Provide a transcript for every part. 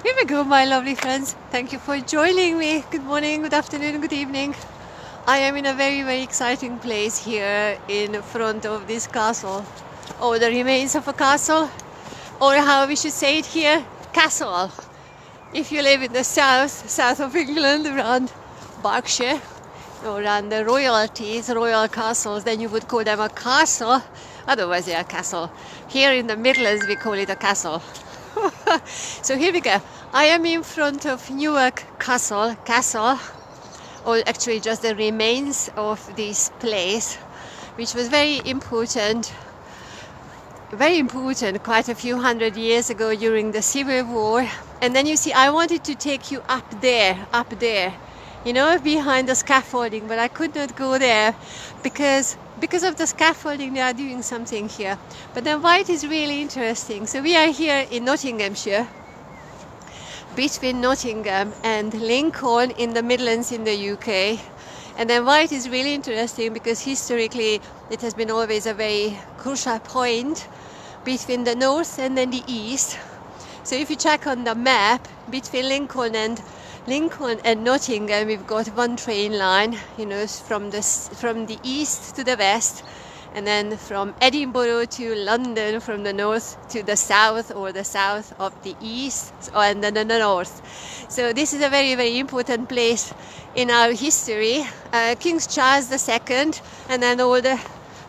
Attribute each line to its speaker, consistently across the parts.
Speaker 1: Here we go, my lovely friends. Thank you for joining me. Good morning, good afternoon, good evening. I am in a very, very exciting place here in front of this castle, or the remains of a castle, or how we should say it here, castle. If you live in the south of England, around Berkshire, or around the royalties, royal castles, then you would call them a castle. Otherwise, they are castle. Here in the Midlands, we call it a castle. So here we go. I am in front of Newark Castle, or actually just the remains of this place, which was very important quite a few hundred years ago during the Civil War. And then you see, I wanted to take you up there, you know, behind the scaffolding, but I could not go there because of the scaffolding. They are doing something here. But then white is really interesting. So we are here in Nottinghamshire, between Nottingham and Lincoln in the Midlands in the UK. And then white is really interesting because historically it has been always a very crucial point between the north and then the east. So if you check on the map, between Lincoln and Nottingham, we've got one train line, you know, from the east to the west, and then from Edinburgh to London, from the north to the south, or the south of the east, and then the north. So this is a very, very important place in our history. King Charles II, and then all the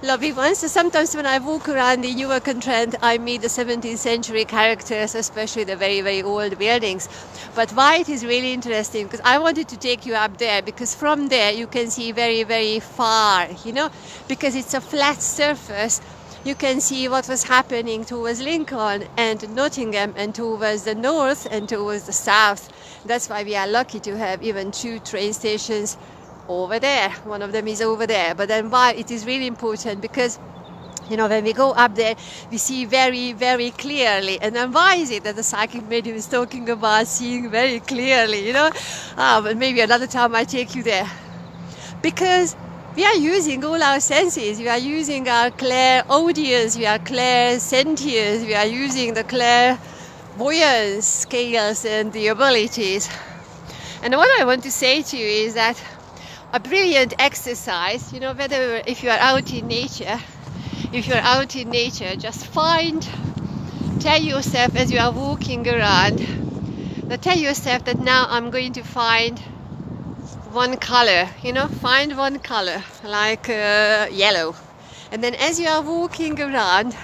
Speaker 1: lovely ones. So sometimes when I walk around the Newark-on-Trent, I meet the 17th century characters, especially the very, very old buildings. But white is really interesting because I wanted to take you up there, because from there you can see very, very far, you know, because it's a flat surface. You can see what was happening towards Lincoln and Nottingham, and towards the north and towards the south. That's why we are lucky to have even 2 train stations over there. One of them is over there. But then why it is really important, because you know, when we go up there, we see very, very clearly. And then why is it that the psychic medium is talking about seeing very clearly, you know? But maybe another time I take you there. Because we are using all our senses. We are using our clairaudience, we are clairsentience, we are using the clairvoyance scales and the abilities. And what I want to say to you is that a brilliant exercise, you know, whether if you are out in nature, just tell yourself as you are walking around, tell yourself that now I'm going to find one color, you know, find one color, like yellow. And then as you are walking around,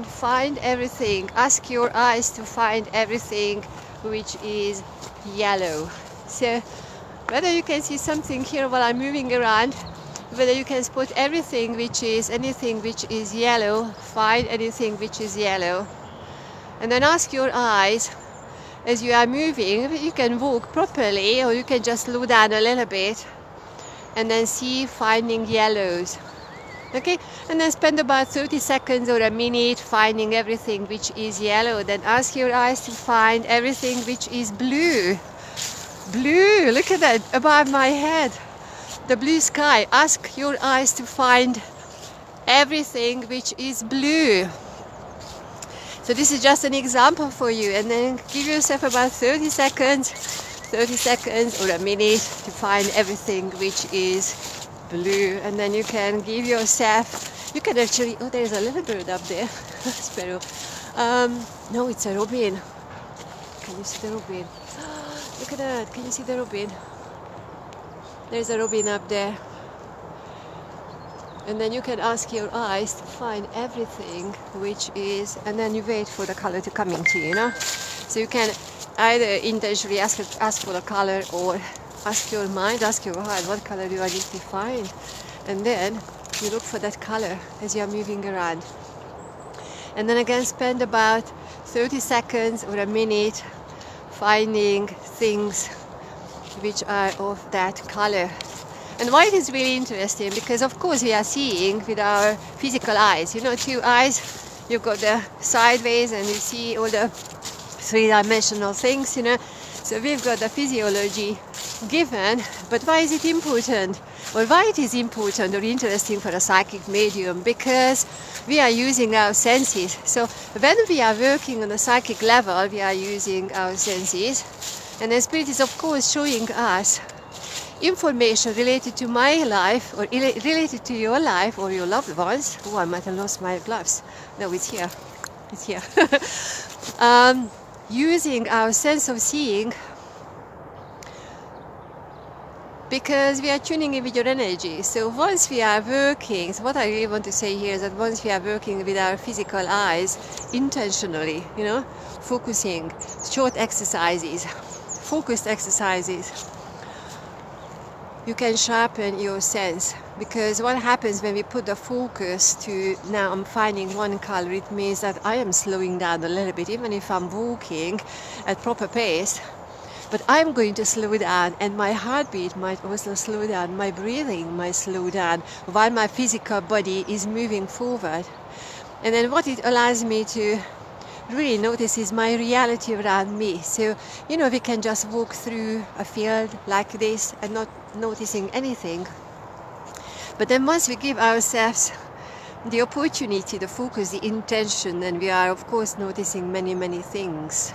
Speaker 1: find everything, ask your eyes to find everything which is yellow. So whether you can see something here while I'm moving around, whether you can spot anything which is yellow, find anything which is yellow. And then ask your eyes, as you are moving, you can walk properly, or you can just slow down a little bit, and then see finding yellows. Okay? And then spend about 30 seconds or a minute finding everything which is yellow. Then ask your eyes to find everything which is blue. Blue, look at that, above my head. The blue sky. Ask your eyes to find everything which is blue. So this is just an example for you, and then give yourself about 30 seconds or a minute to find everything which is blue. And then you can give yourself, you can actually, oh, there's a little bird up there, sparrow. No, it's a robin. Can you see the robin? Look at that, can you see the robin? There's a robin up there. And then you can ask your eyes to find everything which is, and then you wait for the color to come into you, know? So you can either intentionally ask for the color, or ask your mind, ask your heart, what color do I need to find? And then you look for that color as you are moving around. And then again, spend about 30 seconds or a minute finding things which are of that color. And white is really interesting because, of course, we are seeing with our physical eyes. You know, 2 eyes, you've got the sideways and you see all the 3-dimensional things, you know. So we've got the physiology given, but why is it important? Well, why it is important or interesting for a psychic medium? Because we are using our senses. So when we are working on a psychic level, we are using our senses. And the Spirit is, of course, showing us information related to my life or related to your life or your loved ones. Oh, I might have lost my gloves. No, it's here. It's here. Using our sense of seeing, because we are tuning in with your energy. So once we are working, so what I really want to say here is that once we are working with our physical eyes intentionally, focusing, short exercises, focused exercises, you can sharpen your sense. Because what happens when we put the focus to, now I'm finding one color, it means that I am slowing down a little bit, even if I'm walking at proper pace. But I'm going to slow down, and my heartbeat might also slow down, my breathing might slow down, while my physical body is moving forward. And then what it allows me to really notice is my reality around me. So, we can just walk through a field like this and not noticing anything. But then once we give ourselves the opportunity, the focus, the intention, then we are, of course, noticing many, many things.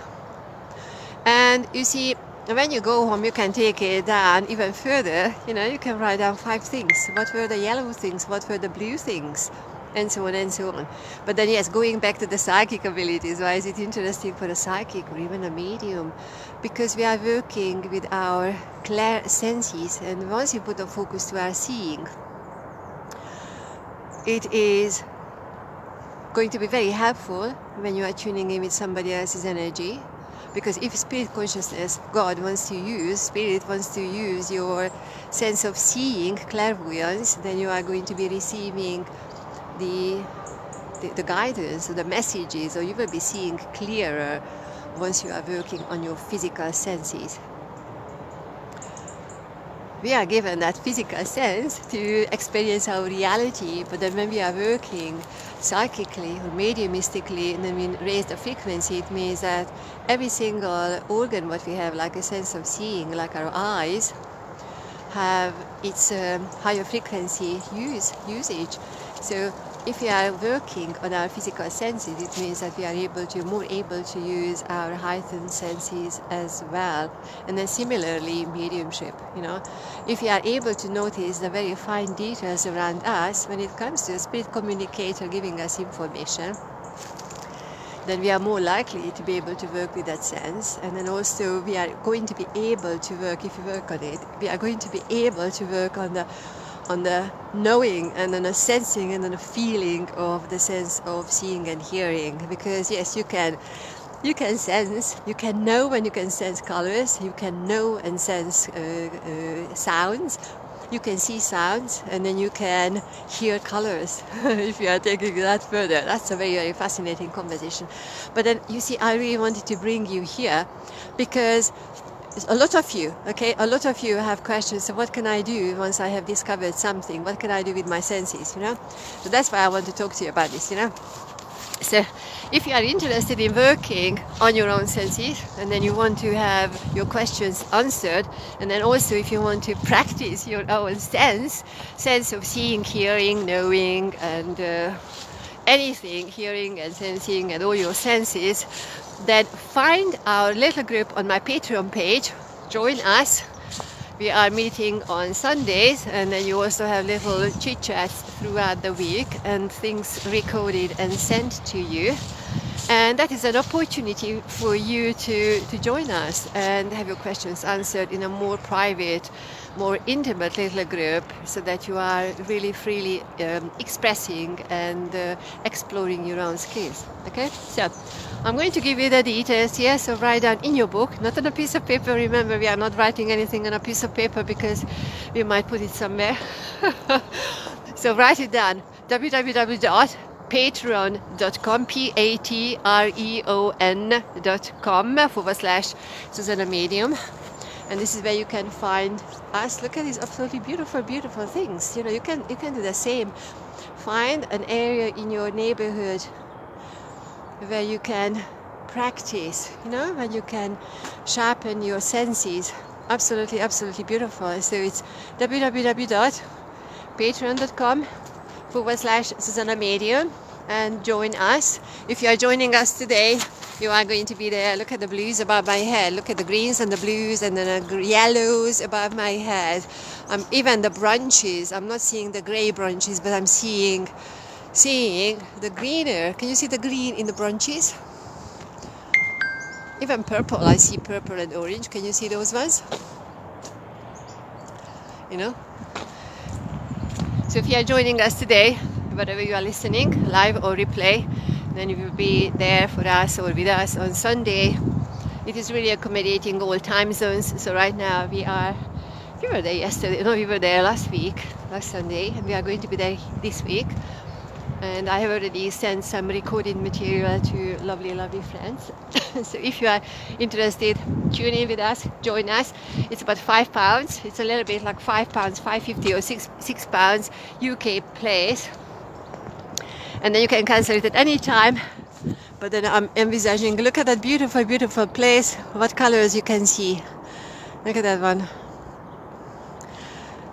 Speaker 1: And you see, when you go home, you can take it down even further. You can write down 5 things. What were the yellow things? What were the blue things? And so on and so on. But then, yes, going back to the psychic abilities, why is it interesting for a psychic or even a medium? Because we are working with our clair senses, and once you put the focus to our seeing, it is going to be very helpful when you are tuning in with somebody else's energy. Because if spirit consciousness, God wants to use, Spirit wants to use your sense of seeing, clairvoyance, then you are going to be receiving the guidance or the messages, or you will be seeing clearer once you are working on your physical senses. We are given that physical sense to experience our reality, but then when we are working psychically or mediumistically, and then we raise the frequency, it means that every single organ what we have, like a sense of seeing, like our eyes, have its higher frequency usage. So if we are working on our physical senses, it means that we are more able to use our heightened senses as well. And then similarly, mediumship, if we are able to notice the very fine details around us when it comes to a spirit communicator giving us information, then we are more likely to be able to work with that sense. And then also we are going to be able to work, if we work on it, we are going to be able to work on the knowing and then the sensing and then the feeling of the sense of seeing and hearing. Because yes, you can sense, you can know and you can sense colors, you can know and sense sounds, you can see sounds, and then you can hear colors. If you are taking that further, that's a very, very fascinating conversation. But then you see, I really wanted to bring you here because a lot of you have questions. So what can I do once I have discovered something? What can I do with my senses? So that's why I want to talk to you about this. So if you are interested in working on your own senses, and then you want to have your questions answered, and then also if you want to practice your own sense of seeing, hearing, knowing, and anything, hearing and sensing and all your senses, then find our little group on my Patreon page, join us. We are meeting on Sundays, and then you also have little chit chats throughout the week and things recorded and sent to you. And that is an opportunity for you to join us and have your questions answered in a more private, more intimate little group, so that you are really freely expressing and exploring your own skills. Okay, so I'm going to give you the details here, so write down in your book, not on a piece of paper. Remember, we are not writing anything on a piece of paper because we might put it somewhere. So write it down, www.patreon.com, patreon.com/Zsuzsanna Medium. And this is where you can find us. Look at these absolutely beautiful, beautiful things. You can do the same. Find an area in your neighborhood where you can practice, when you can sharpen your senses absolutely, absolutely beautiful. So it's www.patreon.com/Zsuzsanna Medium and join us. If you are joining us today, you are going to be there. Look at the blues above my head. Look at the greens and the blues and then the yellows above my head. Even the branches. I'm not seeing the gray branches, but I'm seeing the greener. Can you see the green in the branches? Even purple. I see purple and orange. Can you see those ones? You know? So if you are joining us today, wherever you are listening, live or replay, then you will be there for us or with us on Sunday. It is really accommodating all time zones. So right now we were there yesterday, no, we were there last Sunday, and we are going to be there this week. And I have already sent some recorded material to lovely, lovely friends. So if you are interested, tune in with us, join us. It's about £5. It's a little bit like £5, £5.50 or £6 UK place. And then you can cancel it at any time. But then I'm envisaging, look at that beautiful, beautiful place. What colors you can see. Look at that one.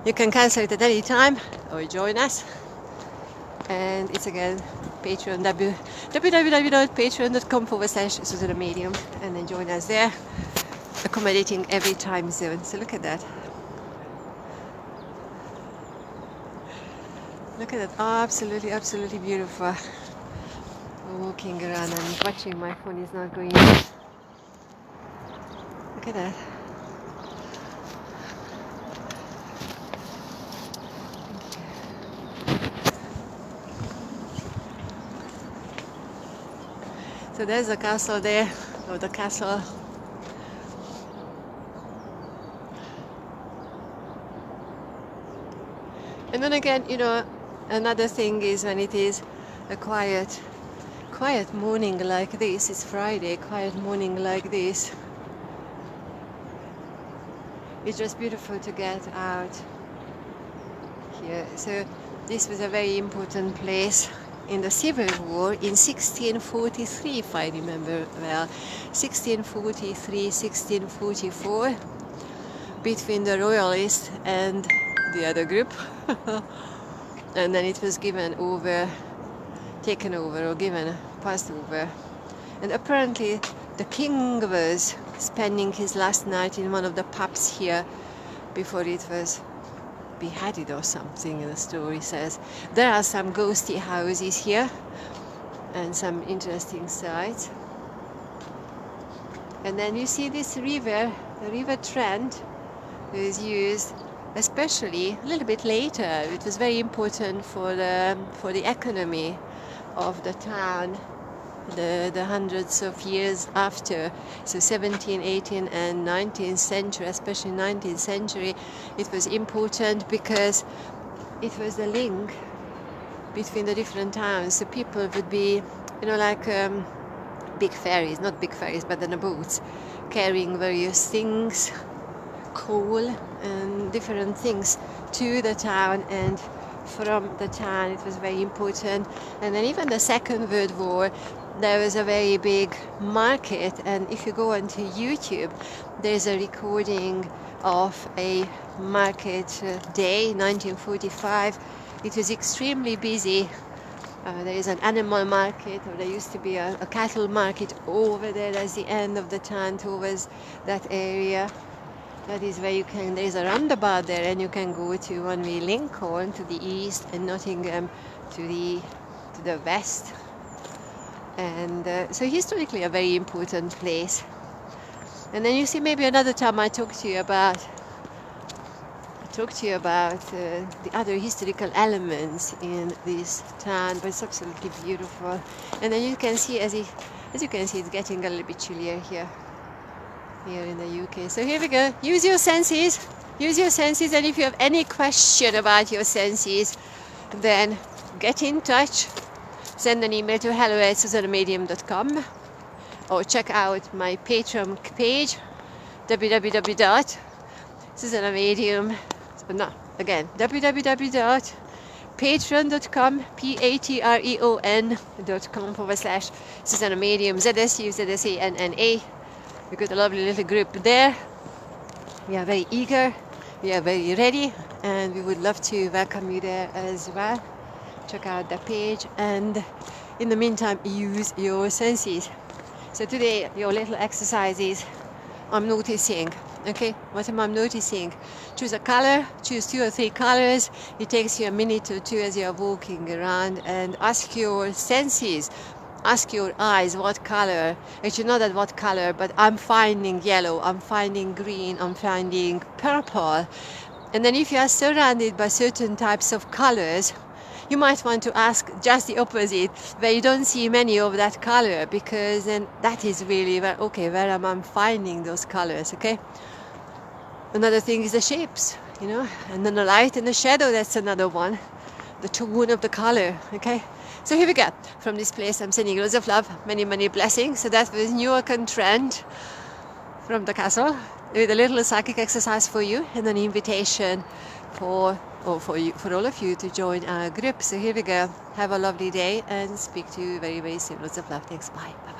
Speaker 1: You can cancel it at any time or join us. And it's again Patreon, www.patreon.com/Zsuzsanna Medium, and then join us there, accommodating every time zone. So look at that. Look at that, absolutely, absolutely beautiful. Walking around and watching my phone is not going. Look at that. So there's the castle there, or the castle. And then again, you know, another thing is when it is a quiet morning like this, it's Friday, quiet morning like this, it's just beautiful to get out here. So this was a very important place in the Civil War in 1643, if I remember well, 1643, 1644, between the Royalists and the other group. And then it was passed over. And apparently the king was spending his last night in one of the pubs here before it was beheaded or something, the story says. There are some ghosty houses here and some interesting sights. And then you see this river, the River Trent, is used especially a little bit later. It was very important for the economy of the town, the hundreds of years after. So 17th, 18th and 19th century, especially 19th century, it was important because it was the link between the different towns. So people would be, you know, like big ferries, not big ferries, but then the boats carrying various things, coal and different things to the town, and from the town it was very important. And then even the Second World War, there was a very big market, and if you go onto YouTube, there's a recording of a market day, 1945. It was extremely busy. There is an animal market, or there used to be a cattle market over there as the end of the town towards that area. That is where there is a roundabout there, and you can go to one-way Lincoln to the east and Nottingham to the west. And so historically a very important place. And then you see maybe another time I talk to you about the other historical elements in this town, but it's absolutely beautiful. And then you can see, as you can see, it's getting a little bit chillier here in the UK. So here we go. Use your senses, and if you have any question about your senses, then get in touch. Send an email to hello@zsuzannamedium.com, or check out my Patreon page, www.zsuzannamedium. No, again, www.patreon.com, patreon.com/Zsuzsanna Medium, ZSUZSANNA. We got a lovely little group there. We are very eager, we are very ready, and we would love to welcome you there as well. Check out the page, and in the meantime, use your senses. So today, your little exercise is, I'm noticing. Okay, what am I noticing? Choose a color, choose 2 or 3 colors. It takes you a minute or 2 as you're walking around, and ask your senses, ask your eyes what color. Actually, not that what color, but I'm finding yellow, I'm finding green, I'm finding purple. And then if you are surrounded by certain types of colors, you might want to ask just the opposite, where you don't see many of that color, because then that is really where, okay, where am I finding those colors, okay? Another thing is the shapes, you know, and then the light and the shadow, that's another one. The tone of the color, okay? So here we go. From this place, I'm sending loads of love, many, many blessings. So that was Newark-on-Trent from the castle, with a little psychic exercise for you, and an invitation for all of you to join our group. So here we go. Have a lovely day, and speak to you very, very soon. Lots of love. Thanks. Bye. Bye.